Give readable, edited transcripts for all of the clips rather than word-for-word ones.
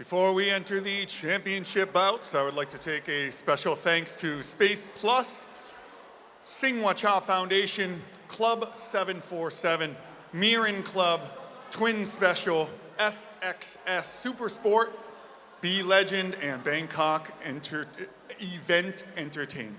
Before we enter the championship bouts, I would like to take a special thanks to Space Plus, Singwa Cha Foundation, Club 747, Mirren Club, Twin Special, SXS Super Sport, B Legend, and Bangkok Event Entertainment.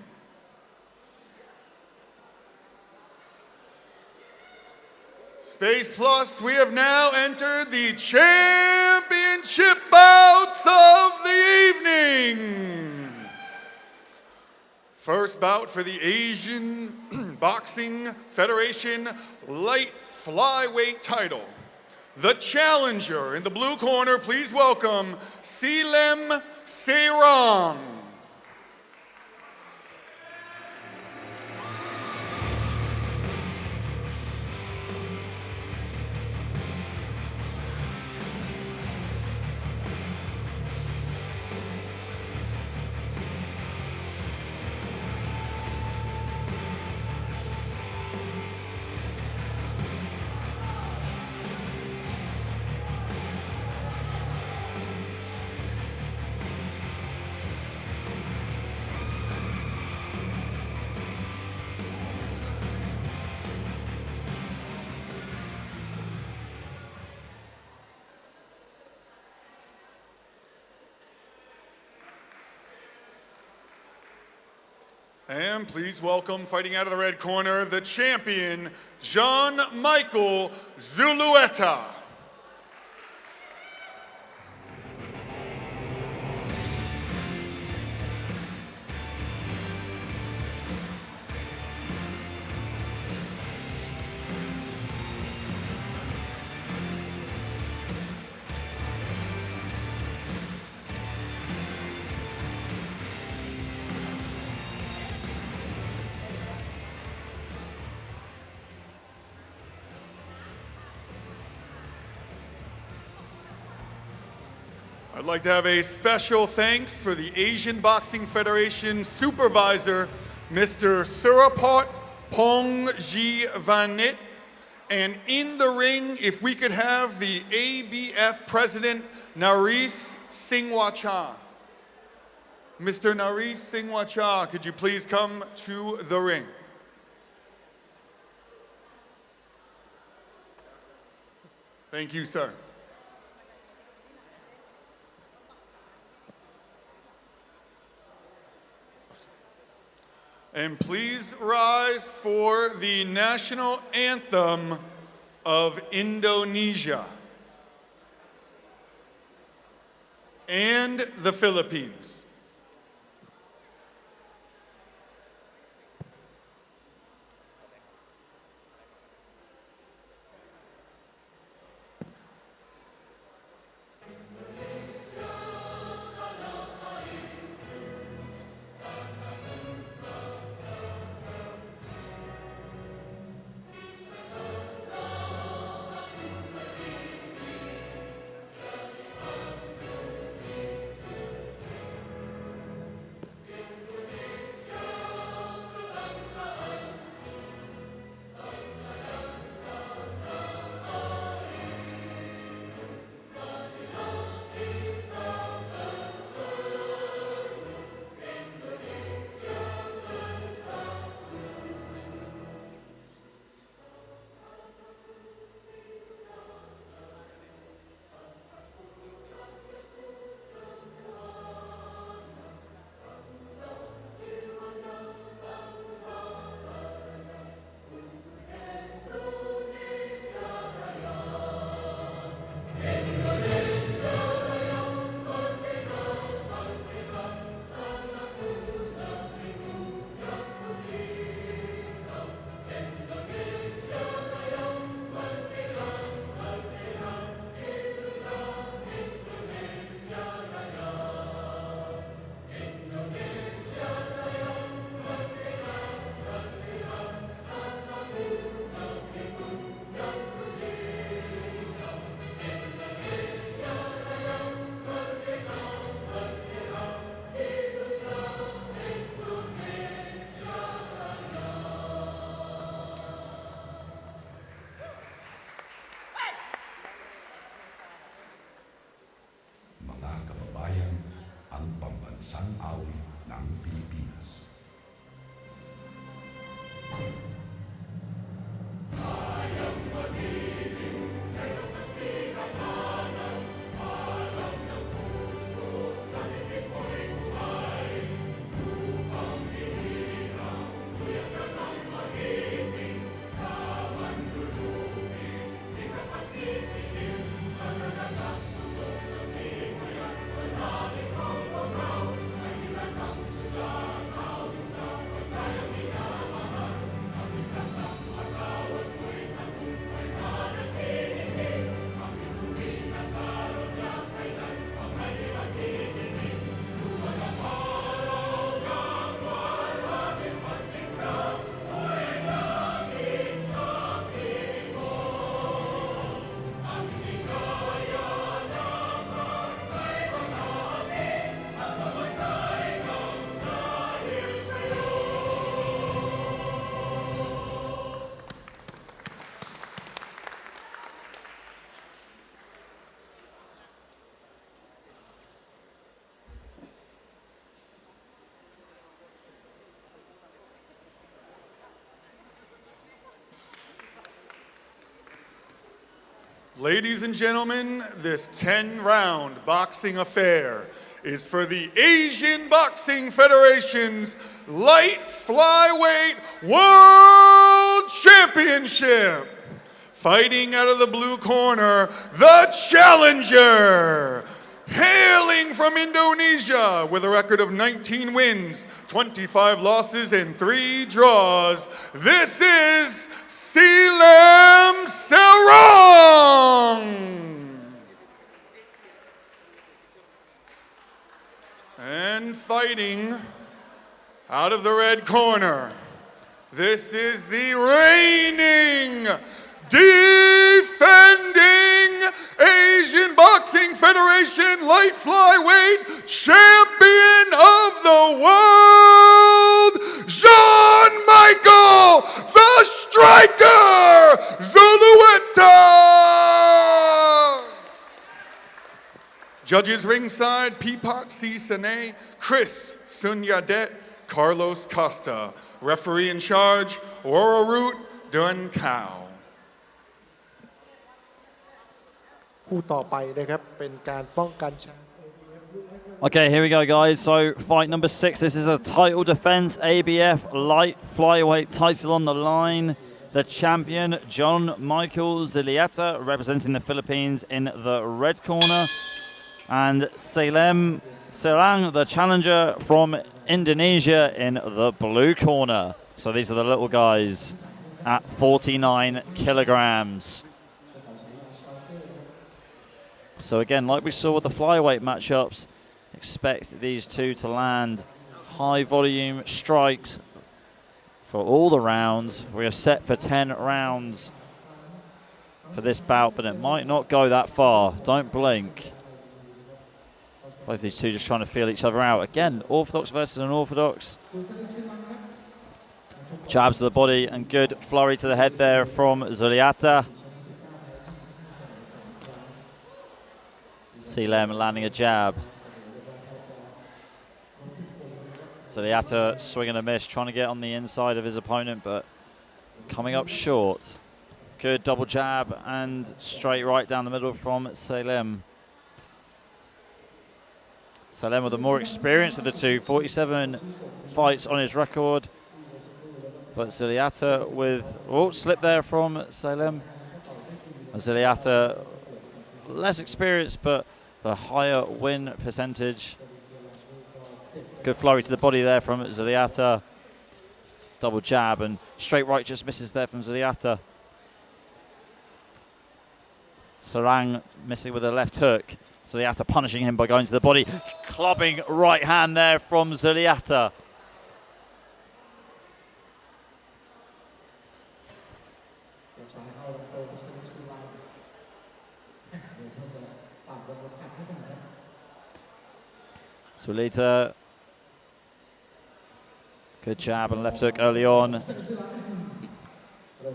Space Plus, we have now entered the championship bouts of the evening. First bout for the Asian Boxing Federation light flyweight title. The challenger in the blue corner, please welcome Silem Serang. And please welcome, fighting out of the red corner, the champion, Jean-Michael Zulueta. I'd like to have a special thanks for the Asian Boxing Federation supervisor, Mr. Suraport Pongjivanit. And in the ring, if we could have the ABF president, Naresh Singwacha. Mr. Naresh Singwacha, could you please come to the ring? Thank you, sir. And please rise for the national anthem of Indonesia and the Philippines. isang awit ng Pilipinas. Ladies and gentlemen, this 10-round boxing affair is for the Asian Boxing Federation's Light Flyweight World Championship. Fighting out of the blue corner, the challenger. Hailing from Indonesia with a record of 19 wins, 25 losses, and 3 draws, this is Silem Serong. And fighting out of the red corner, this is the reigning, defending Asian Boxing Federation Light Flyweight Champion of the World, Jean-Michael the Striker Zulueta. Judges ringside, EP6 Sane, Chris Sunyadet, Carlos Costa. Referee in charge, Aurora Root Dun Cao. คู่ต่อไปนะครับเป็นการป้องกันแชมป์ Okay, here we go, guys. So, fight number 6. This is a title defense, ABF light flyweight title on the line. The champion, John Michael Ziliata, representing the Philippines in the red corner. And Silem Serang, the challenger from Indonesia, in the blue corner. So these are the little guys at 49 kilograms. So again, like we saw with the flyweight matchups, expect these two to land high volume strikes for all the rounds. We are set for 10 rounds for this bout, but it might not go that far. Don't blink. Both these two just trying to feel each other out. Again, orthodox versus unorthodox. Jabs to the body and good flurry to the head there from Zuliata. Silem landing a jab. Zuliata swinging a miss, trying to get on the inside of his opponent, but coming up short. Good double jab and straight right down the middle from Silem. Silem with the more experience of the two, 47 fights on his record. But Zuliata with, oh, slip there from Silem. Zuliata less experienced, but the higher win percentage. Good flurry to the body there from Zuliata. Double jab and straight right just misses there from Zuliata. Sarang missing with a left hook. Zuliata punishing him by going to the body. Clubbing right hand there from Zuliata. Zuliata. Good jab and left hook early on.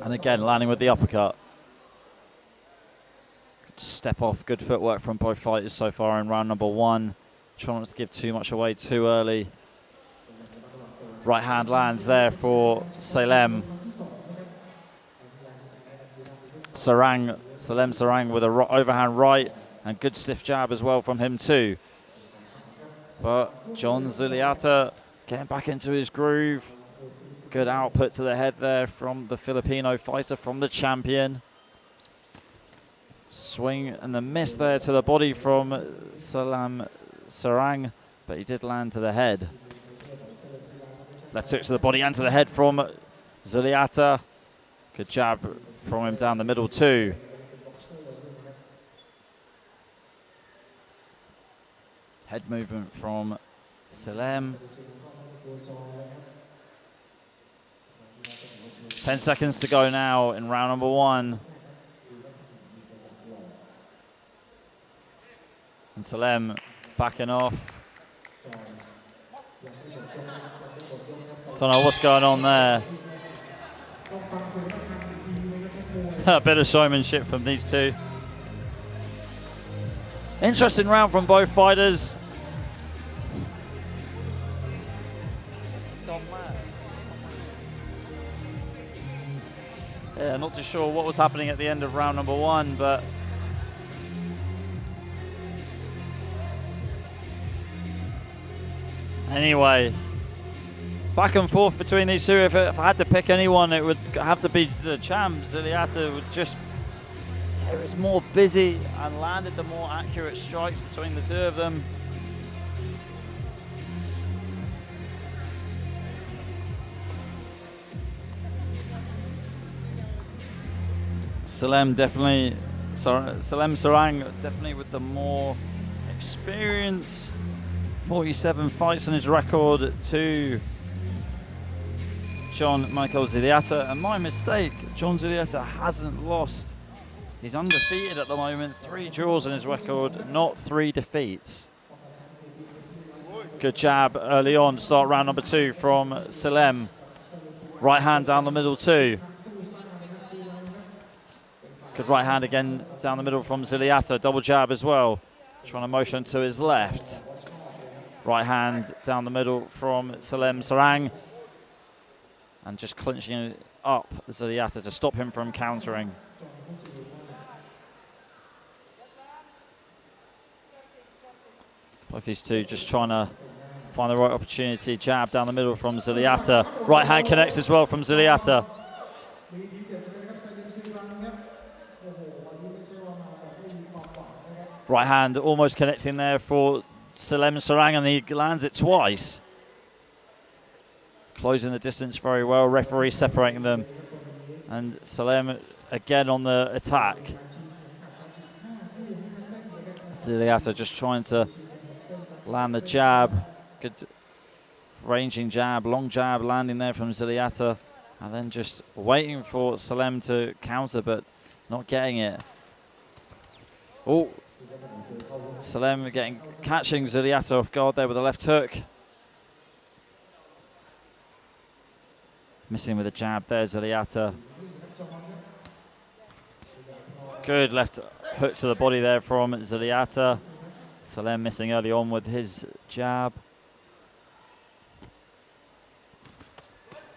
And again, landing with the uppercut. Step off, good footwork from both fighters so far in round number 1. Trying not to give too much away too early. Right hand lands there for Salem. Salem Sarang with a overhand right and good stiff jab as well from him too. But John Zuliata getting back into his groove. Good output to the head there from the Filipino fighter, from the champion. Swing and the miss there to the body from Salem Sarang, but he did land to the head. Left hook to the body and to the head from Zuliata. Good jab from him down the middle too. Head movement from Salem. 10 seconds to go now in round number 1. And Salem backing off. Don't know what's going on there. A bit of showmanship from these two. Interesting round from both fighters. Yeah, not too sure what was happening at the end of round number 1, but anyway, back and forth between these two. If I had to pick anyone, it would have to be the champ. Zuliata would just, it was more busy and landed the more accurate strikes between the two of them. Salem Sarang definitely with the more experience. 47 fights on his record to John Michael Zuliata. And my mistake, John Zuliata hasn't lost. He's undefeated at the moment. 3 draws on his record, not 3 defeats. Good jab early on, start round number 2 from Salem. Right hand down the middle too. Good right hand again down the middle from Zuliata. Double jab as well. Trying to motion to his left. Right hand down the middle from Salem Sarang. And just clinching up Zuliata to stop him from countering. Both these two just trying to find the right opportunity. Jab down the middle from Zuliata. Right hand connects as well from Zuliata. Right hand almost connecting there for Salem Sarang, and he lands it twice. Closing the distance very well. Referee separating them. And Salem again on the attack. Zuliata just trying to land the jab. Good ranging jab, long jab landing there from Zuliata. And then just waiting for Salem to counter, but not getting it. Oh, Salem catching Zuliata off guard there with a left hook. Missing with a jab there, Zuliata. Good left hook to the body there from Zuliata. Salem missing early on with his jab.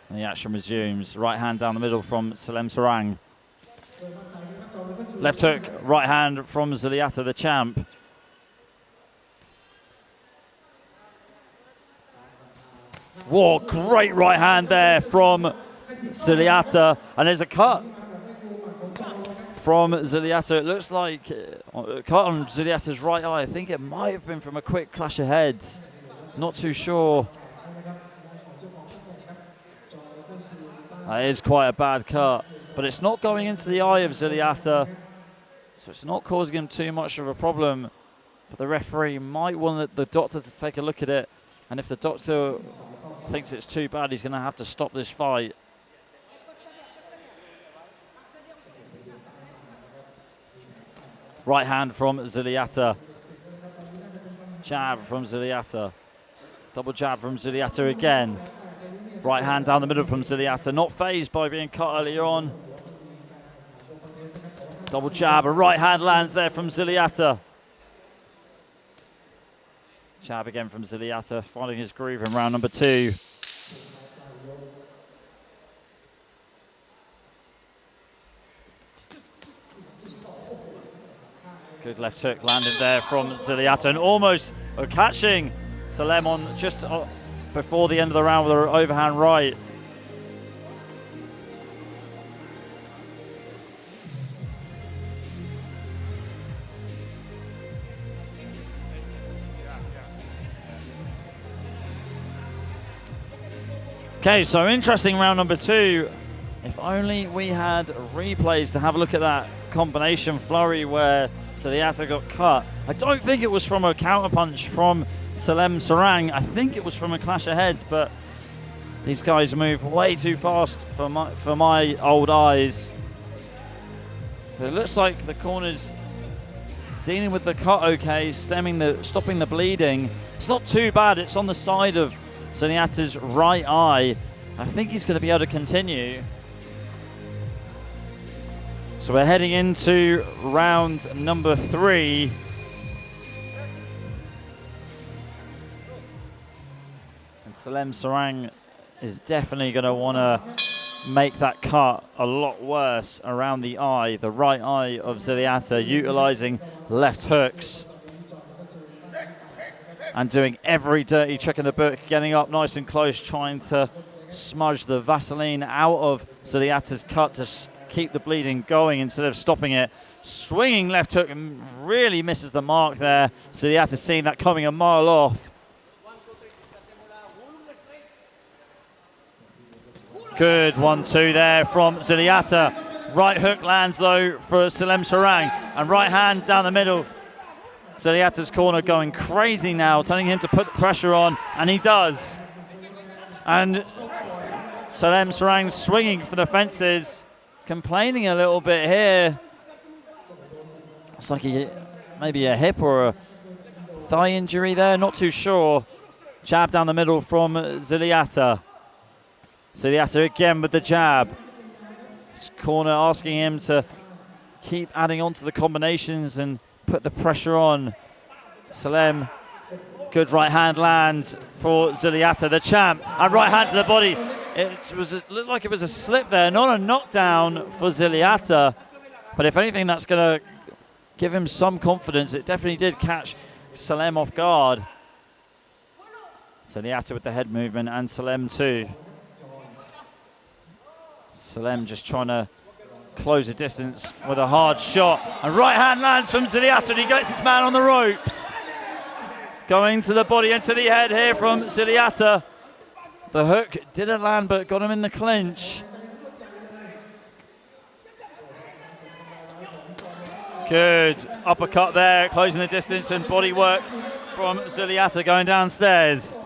And the action resumes. Right hand down the middle from Salem Sarang. Left hook, right hand from Zuliata, the champ. Whoa, great right hand there from Zuliata. And there's a cut from Zuliata. It looks like a cut on Zuliata's right eye. I think it might have been from a quick clash of heads. Not too sure. That is quite a bad cut. But it's not going into the eye of Zuliata. So it's not causing him too much of a problem. But the referee might want the doctor to take a look at it. And if the doctor thinks it's too bad, he's going to have to stop this fight. Right hand from Zuliata. Jab from Zuliata. Double jab from Zuliata again. Right hand down the middle from Zuliata. Not phased by being cut earlier on. Double jab. A right hand lands there from Zuliata. Jab again from Ziliata, finding his groove in round number 2. Good left hook landed there from Ziliata, and almost catching Salem on just before the end of the round with her overhand right. Okay, so interesting round number 2. If only we had replays to have a look at that combination flurry where Ziliata got cut. I don't think it was from a counterpunch from Salem Sarang. I think it was from a clash of heads, but these guys move way too fast for my old eyes. It looks like the corner's dealing with the cut okay, stopping the bleeding. It's not too bad. It's on the side of Ziliata's right eye. I think he's going to be able to continue. So we're heading into round number 3. And Salem Sarang is definitely going to want to make that cut a lot worse around the eye, the right eye of Ziliata, utilizing left hooks and doing every dirty trick in the book, getting up nice and close, trying to smudge the Vaseline out of Ziliata's cut to keep the bleeding going instead of stopping it. Swinging left hook and really misses the mark there. Ziliata seeing that coming a mile off. Good 1-2 there from Ziliata. Right hook lands though for Salem Sarang, and right hand down the middle. Ziliata's corner going crazy now, telling him to put the pressure on, and he does. And Salem Sarang swinging for the fences, complaining a little bit here. It's like maybe a hip or a thigh injury there, not too sure. Jab down the middle from Ziliata. Ziliata again with the jab. His corner asking him to keep adding on to the combinations and put the pressure on. Salem, good right hand lands for Ziliata, the champ, and right hand to the body. It looked like it was a slip there, not a knockdown for Ziliata, but if anything, that's going to give him some confidence. It definitely did catch Salem off guard. Ziliata with the head movement, and Salem too. Salem just trying to close the distance with a hard shot, and right hand lands from Ziliata, and he gets his man on the ropes. Going to the body and to the head here from Ziliata. The hook didn't land, but got him in the clinch. Good uppercut there, closing the distance, and body work from Ziliata going downstairs.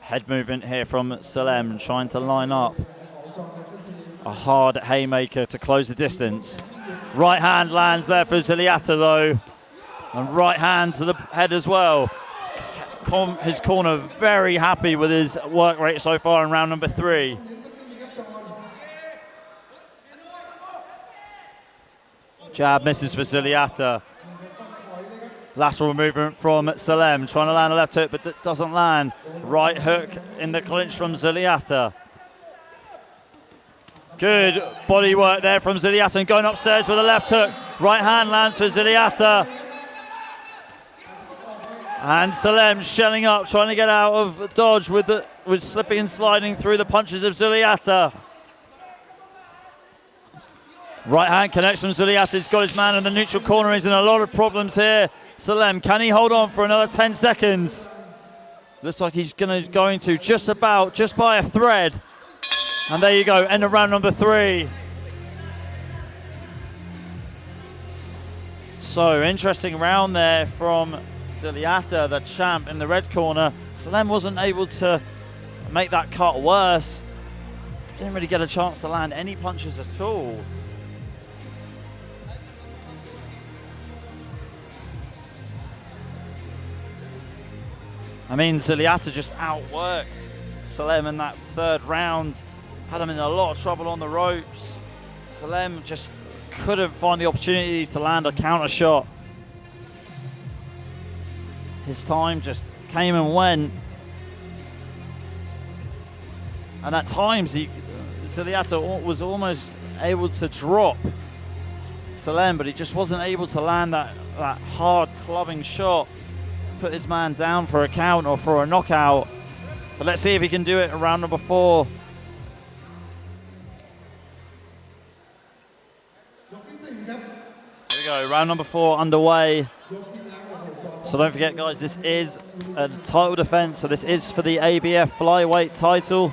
Head movement here from Salem, trying to line up a hard haymaker to close the distance. Right hand lands there for Ziliata though, and right hand to the head as well. His corner very happy with his work rate so far in round number 3. Jab misses for Ziliata. Lateral movement from Salem, trying to land a left hook, but that doesn't land. Right hook in the clinch from Ziliata. Good body work there from Ziliata, and going upstairs with a left hook. Right hand lands for Ziliata. And Salem shelling up, trying to get out of dodge with slipping and sliding through the punches of Ziliata. Right hand connects from Ziliata. He's got his man in the neutral corner. He's in a lot of problems here. Salem, can he hold on for another 10 seconds? Looks like he's going to just by a thread. And there you go, end of round number 3. So, interesting round there from Ziliata, the champ in the red corner. Salem wasn't able to make that cut worse. Didn't really get a chance to land any punches at all. I mean, Ziliata just outworked Salem in that third round. had him in a lot of trouble on the ropes. Salem just couldn't find the opportunity to land a counter shot. His time just came and went. And at times, Ziliata was almost able to drop Salem, but he just wasn't able to land that hard clubbing shot to put his man down for a count or for a knockout. But let's see if he can do it in round number 4. Here we go, round number 4 underway. So don't forget, guys, this is a title defense. So this is for the ABF flyweight title.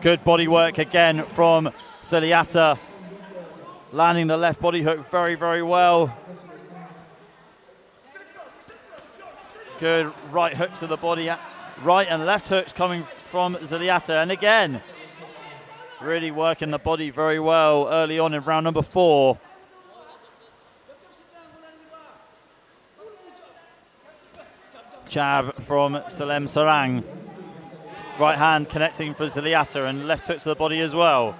Good body work again from Ziliata, landing the left body hook very, very well. Good right hook to the body. Right and left hooks coming from Ziliata. And again, really working the body very well early on in round number 4. Jab from Salem Sarang. Right hand connecting for Ziliata, and left hook to the body as well.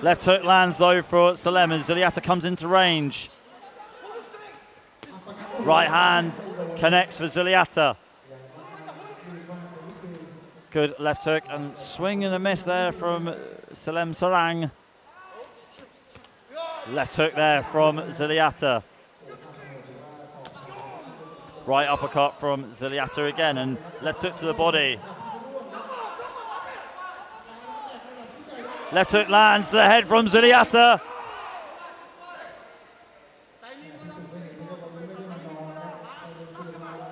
Left hook lands though for Salem, and Ziliata comes into range. Right hand connects for Ziliata. Good left hook and swing and a miss there from Salem Sarang. Left hook there from Ziliata. Right uppercut from Ziliata again, and left hook to the body. Left hook lands to the head from Ziliata.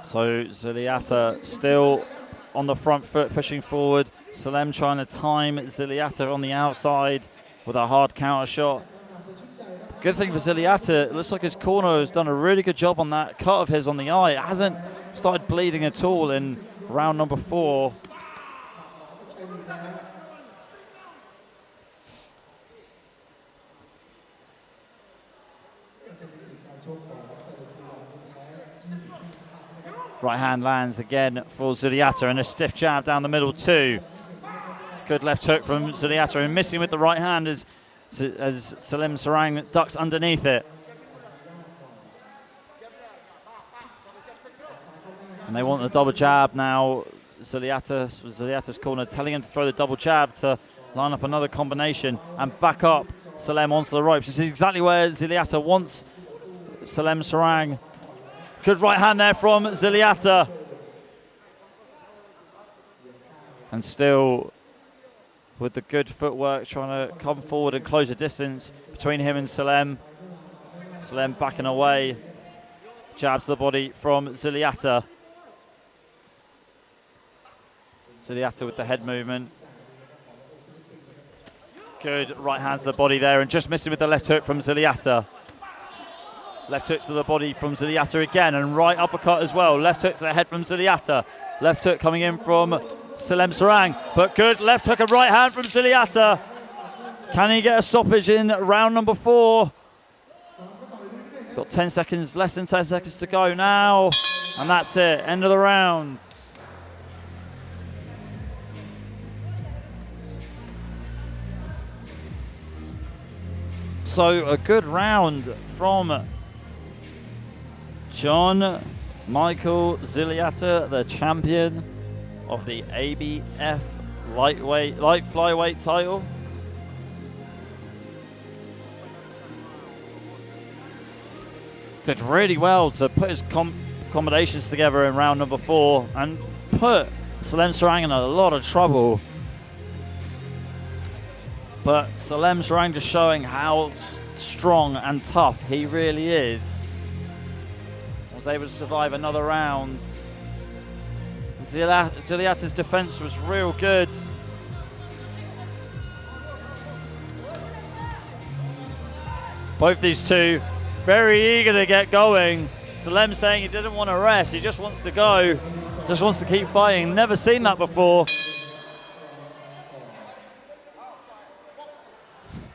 So Ziliata still on the front foot, pushing forward. Salem trying to time Ziliata on the outside with a hard counter shot. Good thing for Ziliata, it looks like his corner has done a really good job on that cut of his on the eye. It hasn't started bleeding at all in round number 4. Right hand lands again for Ziliata, and a stiff jab down the middle too. Good left hook from Ziliata, and missing with the right hand as Salem Sarang ducks underneath it. And they want the double jab now. Ziliata's corner telling him to throw the double jab to line up another combination and back up Salem onto the ropes. This is exactly where Ziliata wants Salem Sarang. Good right hand there from Ziliata. And still with the good footwork, trying to come forward and close the distance between him and Salem. Salem backing away. Jab to the body from Ziliata. Ziliata with the head movement. Good right hand to the body there, and just missing with the left hook from Ziliata. Left hook to the body from Ziliata again, and right uppercut as well. Left hook to the head from Ziliata. Left hook coming in from Salem Sarang, but good left hook and right hand from Ziliata. Can he get a stoppage in round number 4? Got 10 seconds, less than 10 seconds to go now, and that's it, end of the round. So a good round from John Michael Ziliata, the champion of the ABF light flyweight title. Did really well to put his combinations together in round number 4 and put Salem Sarang in a lot of trouble. But Salem Sarang just showing how strong and tough he really is. Was able to survive another round. Ziliata's defense was real good. Both these two very eager to get going. Salem saying he didn't want to rest, he just wants to go, just wants to keep fighting. Never seen that before.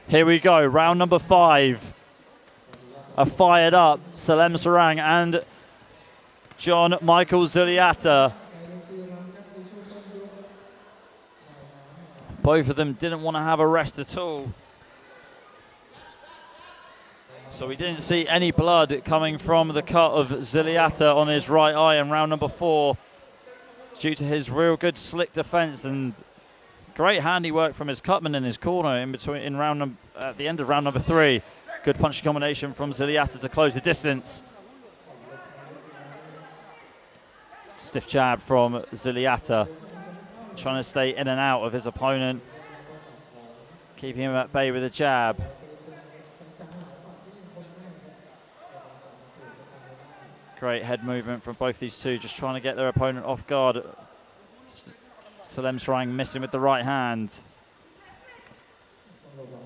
Here we go, round number 5. A fired up Salem Sarang and John Michael Ziliata. Both of them didn't want to have a rest at all. So we didn't see any blood coming from the cut of Ziliata on his right eye in round number 4. Due to his real good slick defense and great handiwork from his cutman in his corner at the end of round number 3. Good punch combination from Ziliata to close the distance. Stiff jab from Ziliata, trying to stay in and out of his opponent, keeping him at bay with a jab. Great head movement from both these two, just trying to get their opponent off guard. Salem Sarang missing with the right hand.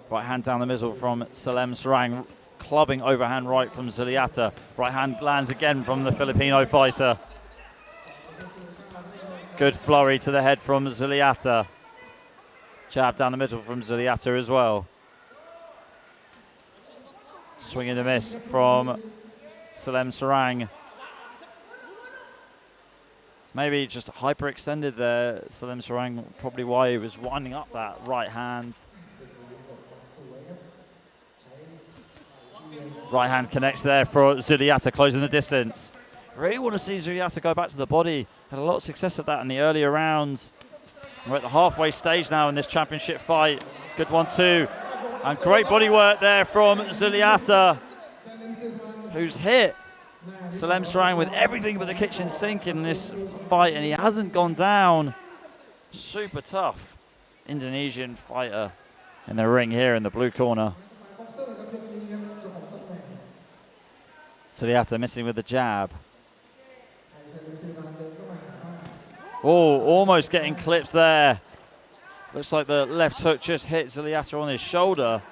Right hand down the middle from Salem Sarang, clubbing overhand right from Ziliata. Right hand lands again from the Filipino fighter. Good flurry to the head from Ziliata. Jab down the middle from Ziliata as well. Swing and a miss from Salem Sarang. Maybe just hyperextended there, Salem Sarang, probably why he was winding up that right hand. Right hand connects there for Ziliata, closing the distance. Really want to see Ziliata go back to the body. Had a lot of success with that in the earlier rounds. We're at the halfway stage now in this championship fight. Good 1-2. And great body work there from Ziliata, who's hit Salem Sarang with everything but the kitchen sink in this fight, and he hasn't gone down. Super tough Indonesian fighter in the ring here in the blue corner. Ziliata missing with the jab. Oh, almost getting clipped there. Looks like the left hook just hit Ziliata on his shoulder.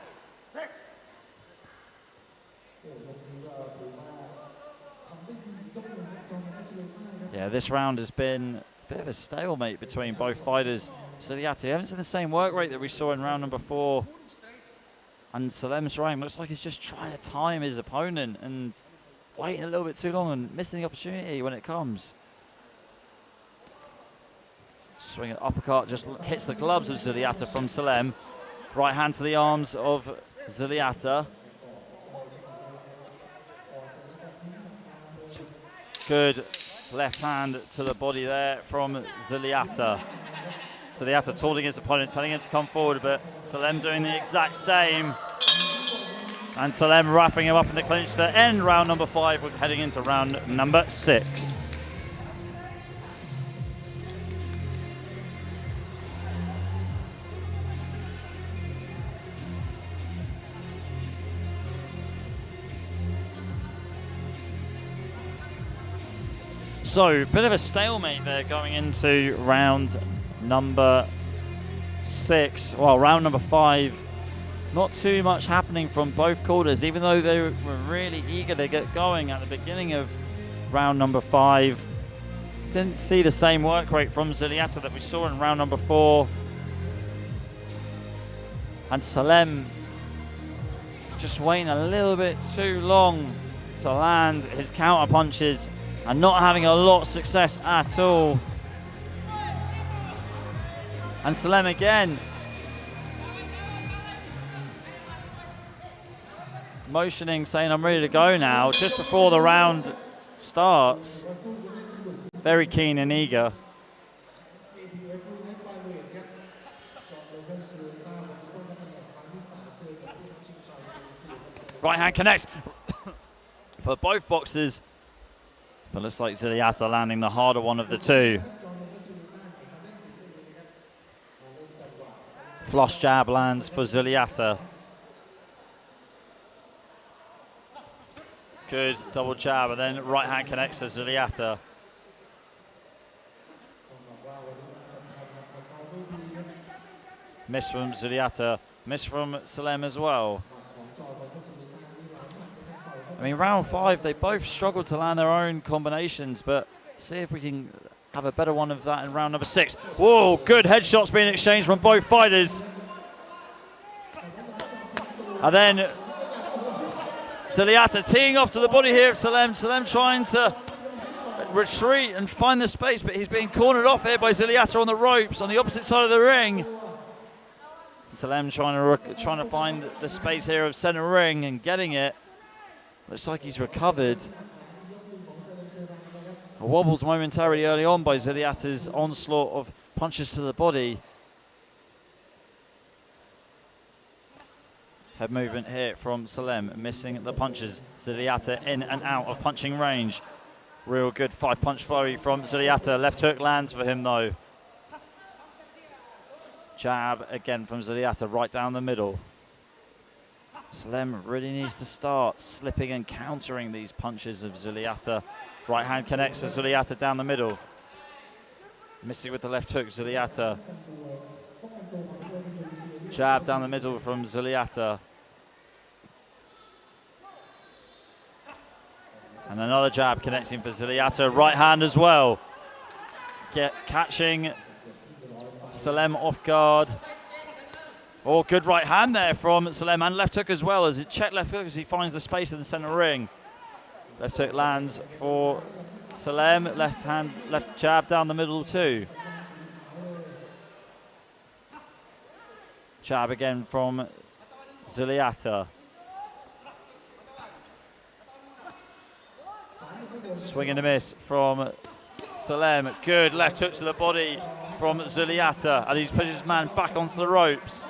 Yeah, this round has been a bit of a stalemate between both fighters. Ziliata, haven't seen the same work rate that we saw in round number 4. And Salem Sarang looks like he's just trying to time his opponent and waiting a little bit too long and missing the opportunity when it comes. Swing an uppercut, just hits the gloves of Ziliata from Salem. Right hand to the arms of Ziliata. Good left hand to the body there from Ziliata. Ziliata taunting his opponent, telling him to come forward, but Salem doing the exact same. And Salem wrapping him up in the clinch to end round number 5. We're heading into round number 6. So, bit of a stalemate there going into round number 6. Well, round number 5. Not too much happening from both quarters, even though they were really eager to get going at the beginning of round number 5. Didn't see the same work rate from Ziliata that we saw in round number 4. And Salem just waiting a little bit too long to land his counter punches and not having a lot of success at all. And Salem again, motioning, saying I'm ready to go now, just before the round starts. Very keen and eager. Right hand connects for both boxers, but looks like Ziliata landing the harder one of the two. Flush jab lands for Ziliata. Good double jab, and then right hand connects to Ziliata. Miss from Ziliata, miss from Salem as well. I mean, round 5, they both struggled to land their own combinations, but see if we can have a better one of that in round number 6. Whoa, good headshots being exchanged from both fighters. And then Ziliata teeing off to the body here of Salem. Salem trying to retreat and find the space, but he's being cornered off here by Ziliata on the ropes on the opposite side of the ring. Salem trying to find the space here of center ring and getting it. Looks like he's recovered. Wobbles momentarily early on by Ziliata's onslaught of punches to the body. Head movement here from Salem, missing the punches. Ziliata in and out of punching range. Real good 5-punch flurry from Ziliata. Left hook lands for him though. Jab again from Ziliata, right down the middle. Salem really needs to start slipping and countering these punches of Ziliata. Right hand connects to Ziliata down the middle. Missing with the left hook, Ziliata. Jab down the middle from Ziliata. And another jab connecting for Ziliata. Right hand as well. Catching Salem off guard. Oh, good right hand there from Salem, and left hook as well, as it checked left hook as he finds the space in the center ring. Left hook lands for Salem. Left jab down the middle too. Jab again from Ziliata. Swing and a miss from Salem. Good left hook to the body from Ziliata, and he's put his man back onto the ropes.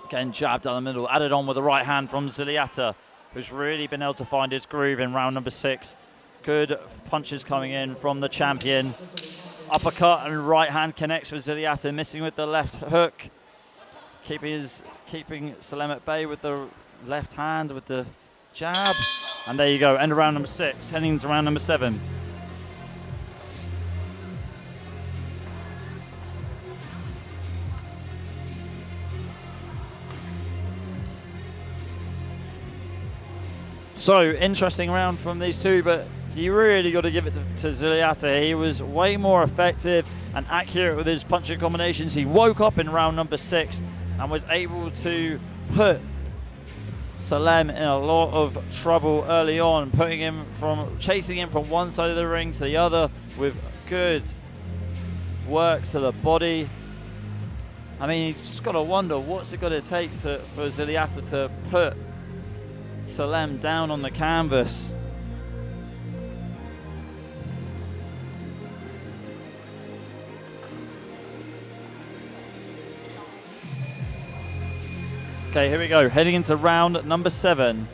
Again, jab down the middle, added on with the right hand from Ziliata, who's really been able to find his groove in round number 6. Good punches coming in from the champion. Uppercut and right hand connects for Ziliata, missing with the left hook. Keeping Salem at bay with the left hand with the jab. And there you go, end of round number 6, heading to round number 7. So, interesting round from these two, but you really got to give it to Ziliata. He was way more effective and accurate with his punching combinations. He woke up in round number 6 and was able to put Salem in a lot of trouble early on, chasing him from one side of the ring to the other with good work to the body. I mean, you just got to wonder what's it going to take for Ziliata to put Salem down on the canvas. Okay, here we go, heading into round number 7.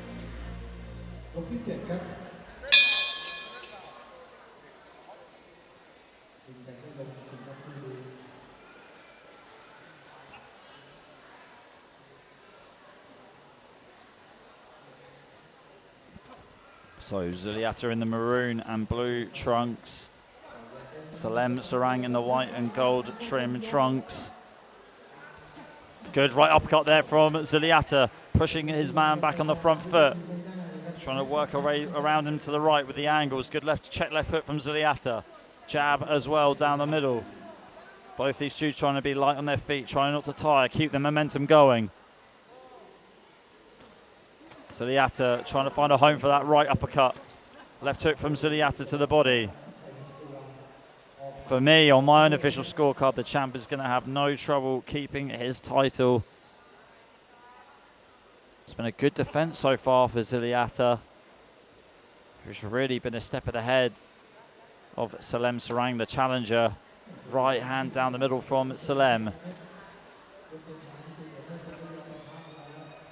So Ziliata in the maroon and blue trunks. Salem Sarang in the white and gold trim trunks. Good right uppercut there from Ziliata, pushing his man back on the front foot. Trying to work around him to the right with the angles. Good check left hook from Ziliata. Jab as well down the middle. Both these two trying to be light on their feet, trying not to tire, keep the momentum going. Ziliata trying to find a home for that right uppercut. Left hook from Ziliata to the body. For me, on my unofficial scorecard, the champ is going to have no trouble keeping his title. It's been a good defense so far for Ziliata, who's really been a step ahead of Salem Sarang, the challenger. Right hand down the middle from Salem.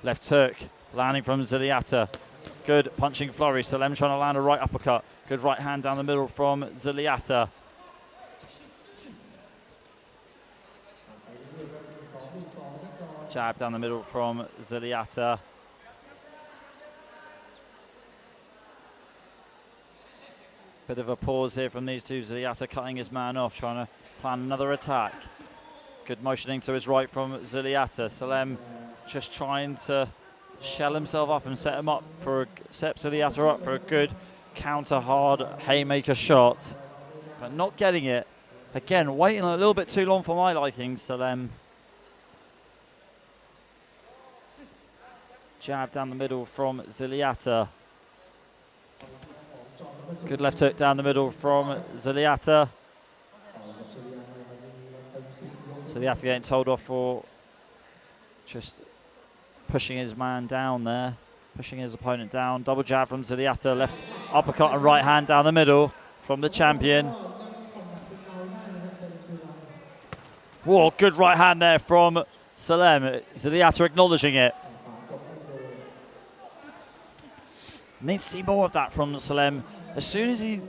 Left hook landing from Ziliata. Good punching flurry. Salem trying to land a right uppercut. Good right hand down the middle from Ziliata. Jab down the middle from Ziliata. Bit of a pause here from these two. Ziliata cutting his man off, trying to plan another attack. Good motioning to his right from Ziliata. Salem just trying to shell himself up and set Ziliata up for a good counter hard haymaker shot, but not getting it. Again, waiting a little bit too long for my liking, Salem. Jab down the middle from Ziliata. Good left hook down the middle from Ziliata. Zuliata getting told off for just pushing his man down there, pushing his opponent down. Double jab from Zuliata, left uppercut and right hand down the middle from the champion. Whoa, good right hand there from Salem. Zuliata acknowledging it. Need to see more of that from Salem. As soon as he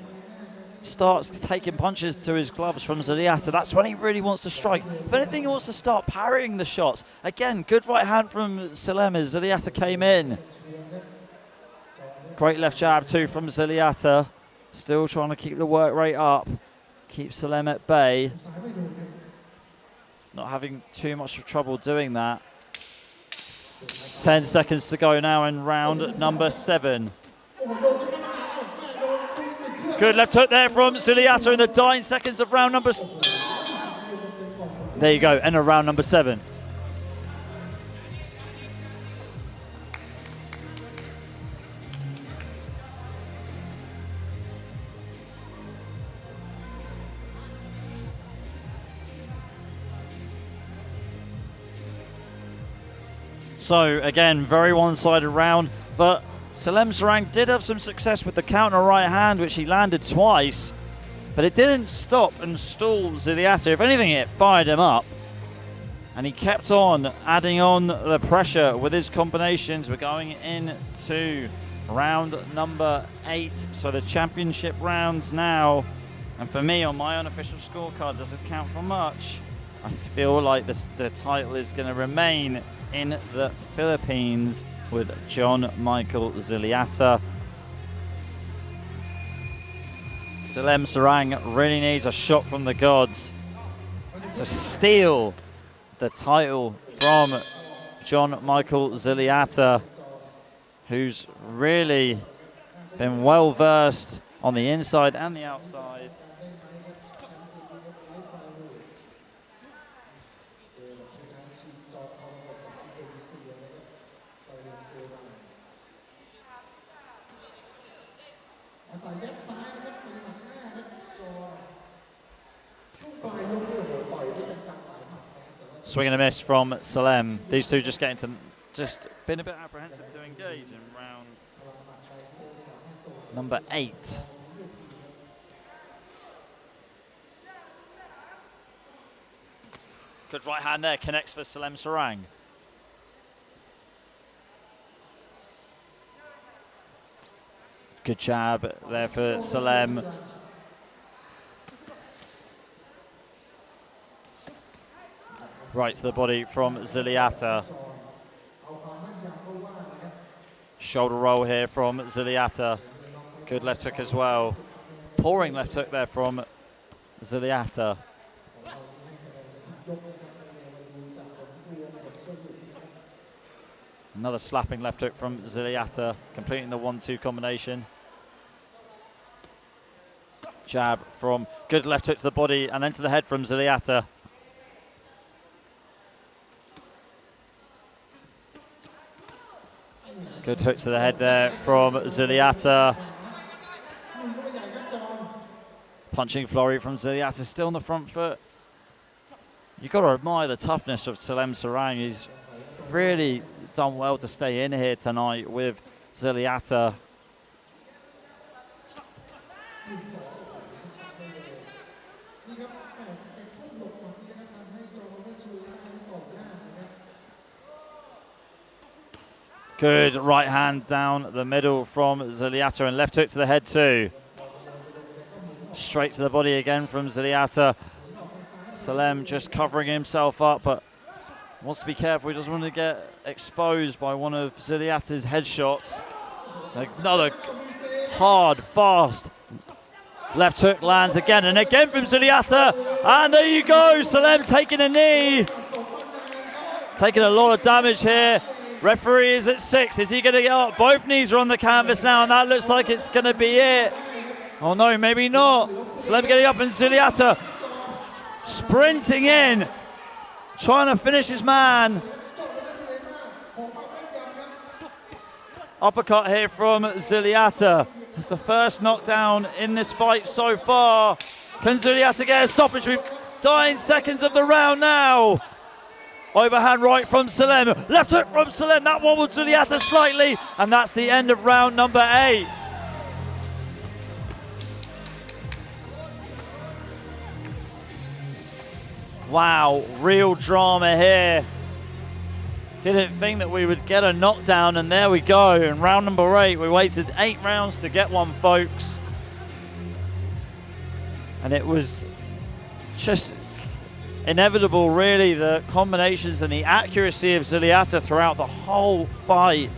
starts taking punches to his gloves from Zuliata, that's when he really wants to strike. If anything, he wants to start parrying the shots. Again, good right hand from Salem as Zuliata came in. Great left jab too from Zuliata. Still trying to keep the work rate up. Keep Salem at bay. Not having too much trouble doing that. 10 seconds to go now in round number 7. Good left hook there from Zuliata in the dying seconds of round number... There you go, end of round number 7. So again, very one-sided round, but Salem Sarang did have some success with the counter right hand, which he landed twice, but it didn't stop and stall Zuliata. If anything, it fired him up, and he kept on adding on the pressure with his combinations. We're going into round number 8, so the championship rounds now, and for me on my unofficial scorecard, doesn't count for much. I feel like the title is going to remain in the Philippines with John Michael Zuliata. Salem Sarang really needs a shot from the gods to steal the title from John Michael Zuliata, who's really been well versed on the inside and the outside. Swing and a miss from Salem. These two just getting to, just been a bit apprehensive to engage in round number 8. Good right hand there, connects for Salem Sarang. Good jab there for Salem. Right to the body from Zuliata. Shoulder roll here from Zuliata. Good left hook as well. Pouring left hook there from Zuliata. Another slapping left hook from Zuliata, completing the 1-2 combination. Jab from, good left hook to the body and then to the head from Zuliata. Good hook to the head there from Zuliata. Punching flurry from Zuliata, still on the front foot. You've got to admire the toughness of Salem Sarang. He's really done well to stay in here tonight with Zuliata. Good right hand down the middle from Zuliata and left hook to the head too. Straight to the body again from Zuliata. Salem just covering himself up, but wants to be careful. He doesn't want to get exposed by one of Zuliata's headshots. Another hard, fast left hook lands again and again from Zuliata. And there you go, Salem taking a knee. Taking a lot of damage here. Referee is at 6. Is he going to get up? Both knees are on the canvas now, and that looks like it's going to be it. Oh no, maybe not. Salem getting up and Zuliata sprinting in, trying to finish his man. Uppercut here from Zuliata. It's the first knockdown in this fight so far. Can Zuliata get a stoppage? We've dying seconds of the round now. Overhand right from Salem. Left hook from Salem. That wobbled Zuliata slightly. And that's the end of round number 8. Wow, real drama here. Didn't think that we would get a knockdown, and there we go. In round number 8, we waited 8 rounds to get one, folks. And it was just inevitable, really, the combinations and the accuracy of Zuliata throughout the whole fight,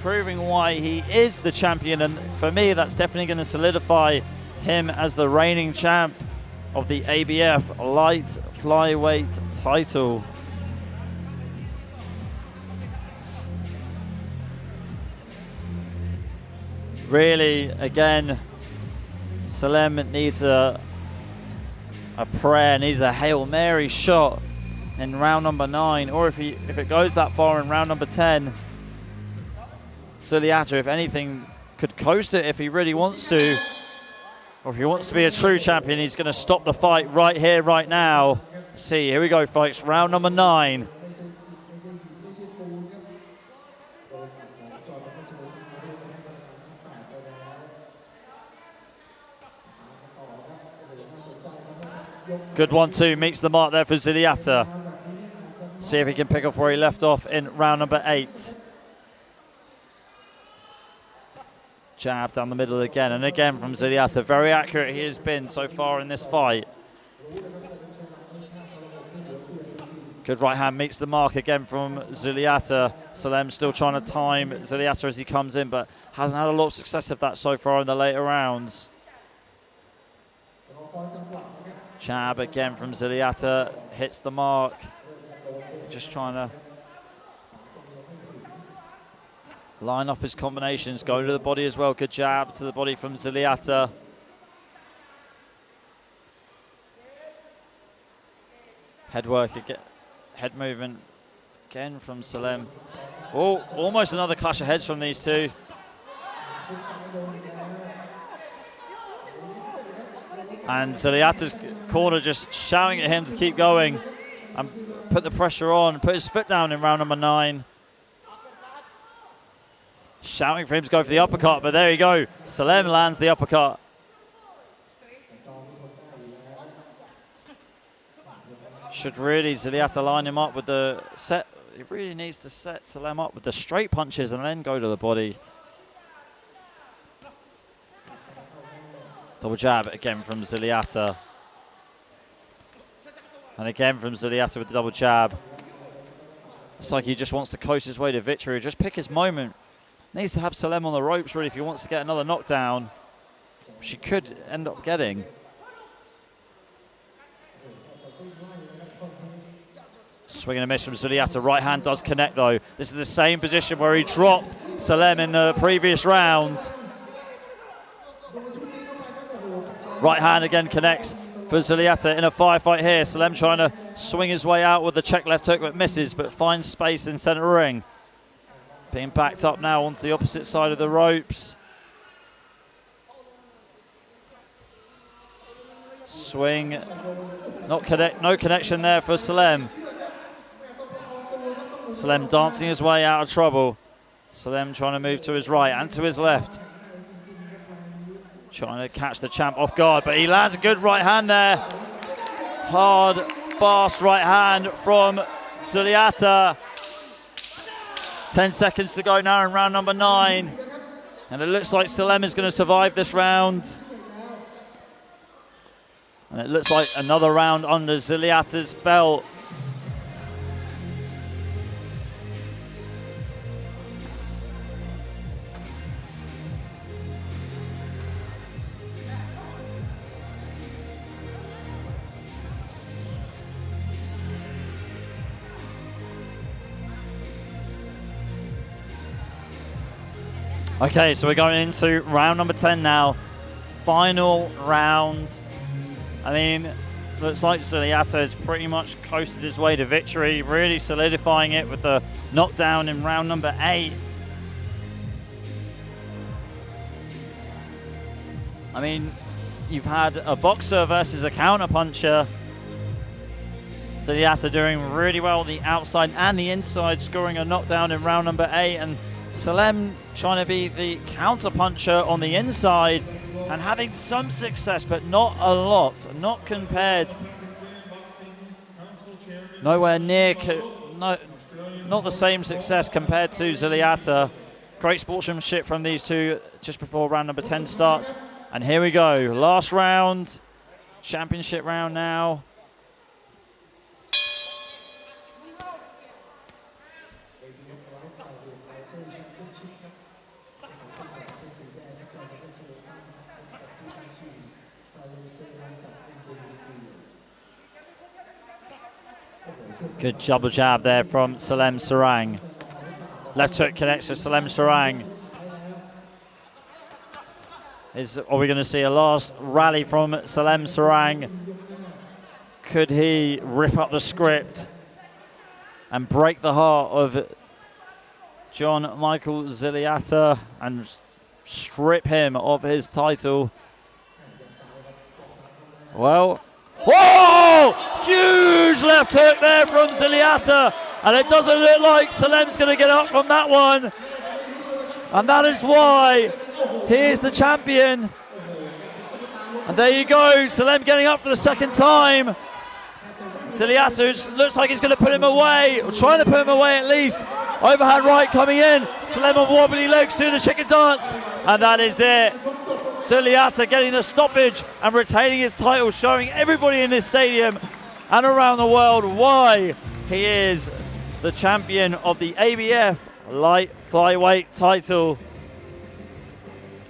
proving why he is the champion. And for me, that's definitely going to solidify him as the reigning champ of the ABF light flyweight title. Really, again, Salem needs a prayer, needs a Hail Mary shot in round number 9, or if it goes that far in round number 10, Zuliata, if anything, could coast it if he really wants to, or if he wants to be a true champion, he's going to stop the fight right here, right now. See, here we go, folks, round number 9. Good 1-2, meets the mark there for Zuliata. See if he can pick up where he left off in round number 8. Jab down the middle again and again from Zuliata. Very accurate he has been so far in this fight. Good right hand meets the mark again from Zuliata. Salem still trying to time Zuliata as he comes in, but hasn't had a lot of success with that so far in the later rounds. Jab again from Zuliata, hits the mark. Just trying to line up his combinations, going to the body as well. Good jab to the body from Zuliata. Head work again, head movement again from Salem. Oh, almost another clash of heads from these two. And Zuliata's corner just shouting at him to keep going and put the pressure on, put his foot down in round number 9. Shouting for him to go for the uppercut, but there you go. Salem lands the uppercut. Should really Zuliata line him up with the set. He really needs to set Salem up with the straight punches and then go to the body. Double jab again from Zuliata. And again from Zuliata with the double jab. It's like he just wants to coast his way to victory, just pick his moment. Needs to have Salem on the ropes really if he wants to get another knockdown. She could end up getting. Swing and a miss from Zuliata. Right hand does connect though. This is the same position where he dropped Salem in the previous round. Right hand again connects for Zuliata in a firefight here. Salem trying to swing his way out with the check left hook, but misses, but finds space in center ring. Being backed up now onto the opposite side of the ropes. Swing, no connection there for Salem. Salem dancing his way out of trouble. Salem trying to move to his right and to his left. Trying to catch the champ off guard, but he lands a good right hand there. Hard, fast right hand from Zuliata. 10 seconds to go now in round number 9. And it looks like Salem is going to survive this round. And it looks like another round under Zuliata's belt. Okay, so we're going into round number 10 now. It's final round. I mean, looks like Zuliata has pretty much coasted his way to victory, really solidifying it with the knockdown in round number 8. I mean, you've had a boxer versus a counterpuncher. Ziliata doing really well on the outside and the inside, scoring a knockdown in round number 8, and Salem trying to be the counter-puncher on the inside and having some success, but not a lot, not compared, nowhere near, not the same success compared to Ziliata. Great sportsmanship from these two just before round number 10 starts. And here we go, last round, championship round now. Good double jab there from Salem Sarang. Left hook connects to Salem Sarang. Are we going to see a last rally from Salem Sarang? Could he rip up the script and break the heart of John Michael Ziliata and strip him of his title? Well, whoa! Huge left hook there from Ziliata, and it doesn't look like Salem's going to get up from that one. And that is why he is the champion. And there you go, Salem getting up for the second time. Ziliata looks like he's going to put him away, or trying to put him away at least. Overhand right coming in. Salem on wobbly legs doing the chicken dance. And that is it. Ziliata getting the stoppage and retaining his title, showing everybody in this stadium and around the world why he is the champion of the ABF light flyweight title.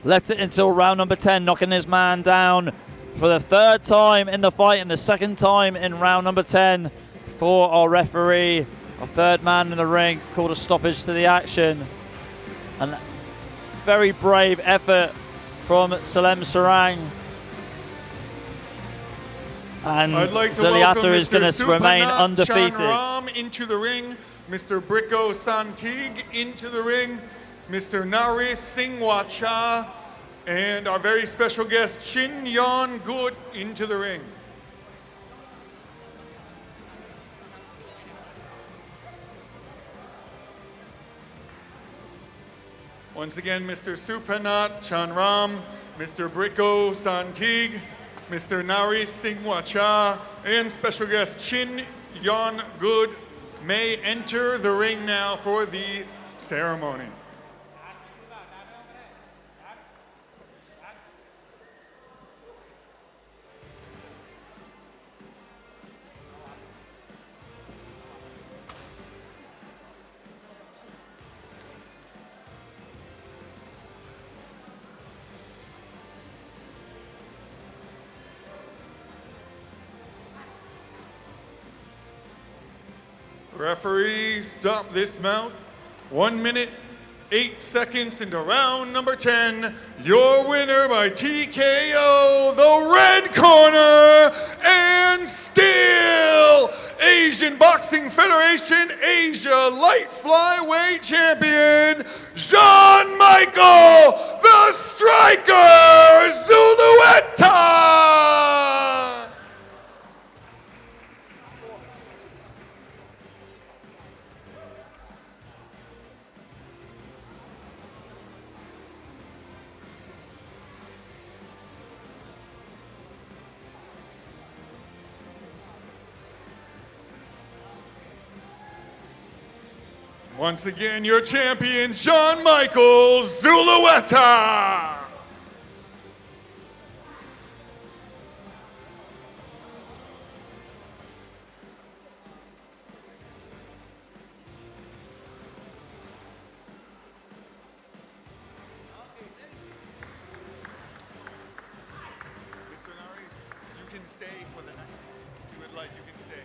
Left it until round number 10, knocking his man down for the third time in the fight and the second time in round number 10 for our referee. Our third man in the ring called a stoppage to the action. And very brave effort from Salem Sarang. And I'd like to Ziliata is going to remain Supanat undefeated. Chanram into the ring, Mr. Bricko Santig into the ring, Mr. Naris Singwacha, and our very special guest Shin Yon Good into the ring. Once again, Mr. Supanat Chanram, Mr. Bricko Santig, Mr. Nari Singwacha, and special guest Shin Yon Good may enter the ring now for the ceremony. Referee, stop this bout. 1 minute, 8 seconds into round number 10. Your winner by TKO, the red corner, and still Asian Boxing Federation Asia Light Flyweight Champion, Jean-Michael, the Striker Zulueta! Once again, your champion, Jean-Michael Zulueta. Mr. Naris, you can stay for the night. If you would like, you can stay.